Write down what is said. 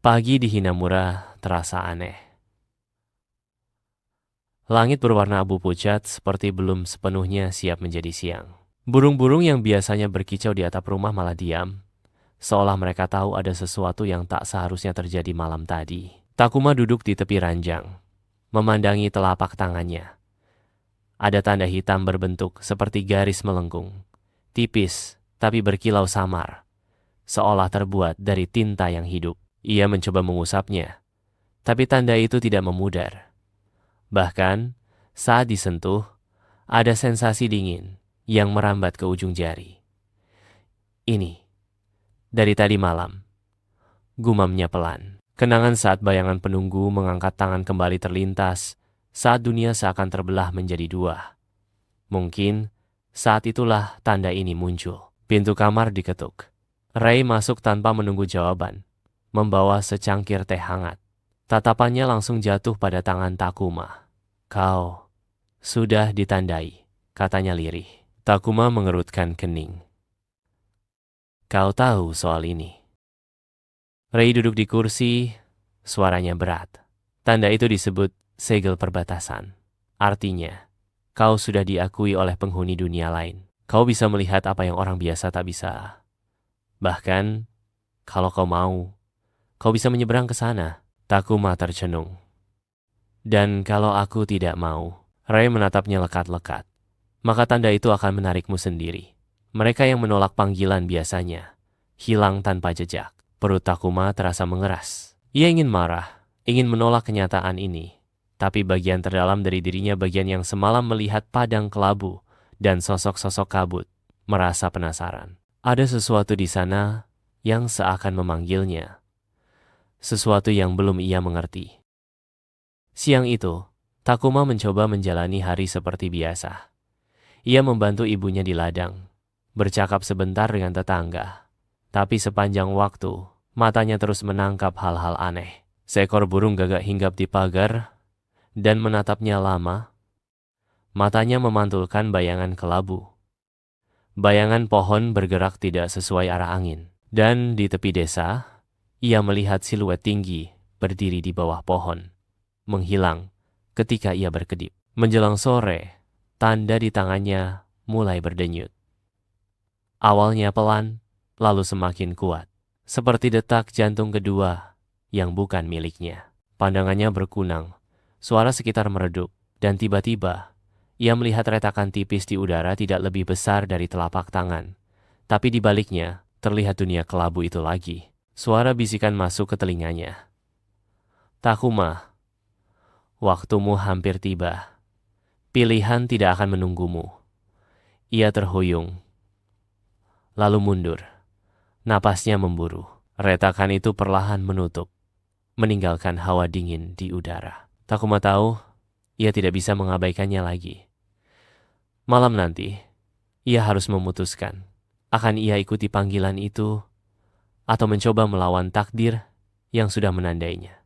Pagi di Hinamura terasa aneh. Langit berwarna abu pucat seperti belum sepenuhnya siap menjadi siang. Burung-burung yang biasanya berkicau di atap rumah malah diam, seolah mereka tahu ada sesuatu yang tak seharusnya terjadi malam tadi. Takuma duduk di tepi ranjang, memandangi telapak tangannya. Ada tanda hitam berbentuk seperti garis melengkung, tipis tapi berkilau samar, seolah terbuat dari tinta yang hidup. Ia mencoba mengusapnya, tapi tanda itu tidak memudar. Bahkan, saat disentuh, ada sensasi dingin yang merambat ke ujung jari. Ini, dari tadi malam, gumamnya pelan. Kenangan saat bayangan penunggu mengangkat tangan kembali terlintas, saat dunia seakan terbelah menjadi dua. Mungkin, saat itulah tanda ini muncul. Pintu kamar diketuk. Ray masuk tanpa menunggu jawaban, membawa secangkir teh hangat. Tatapannya langsung jatuh pada tangan Takuma. "Kau sudah ditandai," katanya lirih. Takuma mengerutkan kening. "Kau tahu soal ini?" Ray duduk di kursi, suaranya berat. Tanda itu disebut segel perbatasan. Artinya, kau sudah diakui oleh penghuni dunia lain. Kau bisa melihat apa yang orang biasa tak bisa. Bahkan, kalau kau mau, kau bisa menyeberang ke sana. Takuma tercenung. "Dan kalau aku tidak mau?" Ray menatapnya lekat-lekat. "Maka tanda itu akan menarikmu sendiri." Mereka yang menolak panggilan biasanya hilang tanpa jejak. Perut Takuma terasa mengeras. Ia ingin marah, ingin menolak kenyataan ini. Tapi bagian terdalam dari dirinya, bagian yang semalam melihat padang kelabu dan sosok-sosok kabut, merasa penasaran. Ada sesuatu di sana yang seakan memanggilnya. Sesuatu yang belum ia mengerti. Siang itu, Takuma mencoba menjalani hari seperti biasa. Ia membantu ibunya di ladang, bercakap sebentar dengan tetangga. Tapi sepanjang waktu, matanya terus menangkap hal-hal aneh. Seekor burung gagak hinggap di pagar dan menatapnya lama. Matanya memantulkan bayangan kelabu. Bayangan pohon bergerak tidak sesuai arah angin. Dan di tepi desa, ia melihat siluet tinggi berdiri di bawah pohon, menghilang ketika ia berkedip. Menjelang sore, tanda di tangannya mulai berdenyut. Awalnya pelan, lalu semakin kuat, seperti detak jantung kedua yang bukan miliknya. Pandangannya berkunang, suara sekitar meredup, dan tiba-tiba ia melihat retakan tipis di udara tidak lebih besar dari telapak tangan. Tapi di baliknya, terlihat dunia kelabu itu lagi. Suara bisikan masuk ke telinganya. "Takuma, waktumu hampir tiba. Pilihan tidak akan menunggumu." Ia terhuyung, lalu mundur. Napasnya memburu. Retakan itu perlahan menutup, meninggalkan hawa dingin di udara. Takuma tahu, ia tidak bisa mengabaikannya lagi. Malam nanti, ia harus memutuskan. Akan ia ikuti panggilan itu, atau mencoba melawan takdir yang sudah menandainya.